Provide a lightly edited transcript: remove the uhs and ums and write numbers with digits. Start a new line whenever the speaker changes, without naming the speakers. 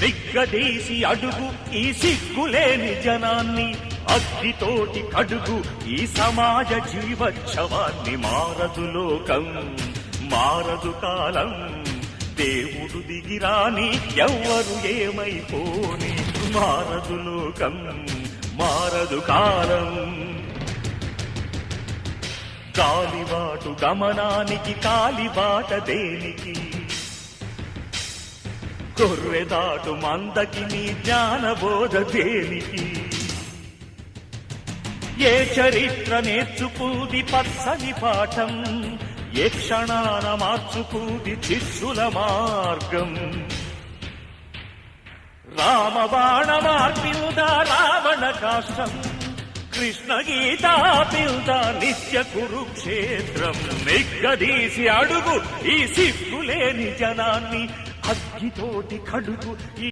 నిగ్గదీసి అడుగు ఈ సిగ్గులేని జనాన్ని, అగ్గితోటి కడుగు ఈ సమాజ జీవోత్సవాన్ని. మారదు లోకం, మారదు కాలం, దేవుడు దిగిరాని ఎవ్వరు ఏమైపోని. మారదు లోకం, మారదు కాలం. కాలిబాటు గమనానికి కాలిబాట దేనికి, కొర్రెదాటు మందకి నీ జ్ఞానబోధ దేనికి. ఏ చరిత్ర నేర్చుకుంది పచ్చని పాఠం, ఏ క్షణాన మార్చుకుంది శిష్యుల మార్గం. రామబాణ మార్పిల్దా రావణ కాష్టం, కృష్ణ గీతా పిల్దా నిత్య కురుక్షేత్రం. నిగ్గదీసి అడుగు ఈ సిగ్గులేని జనాన్ని, అగ్గితోటి కడుగు ఈ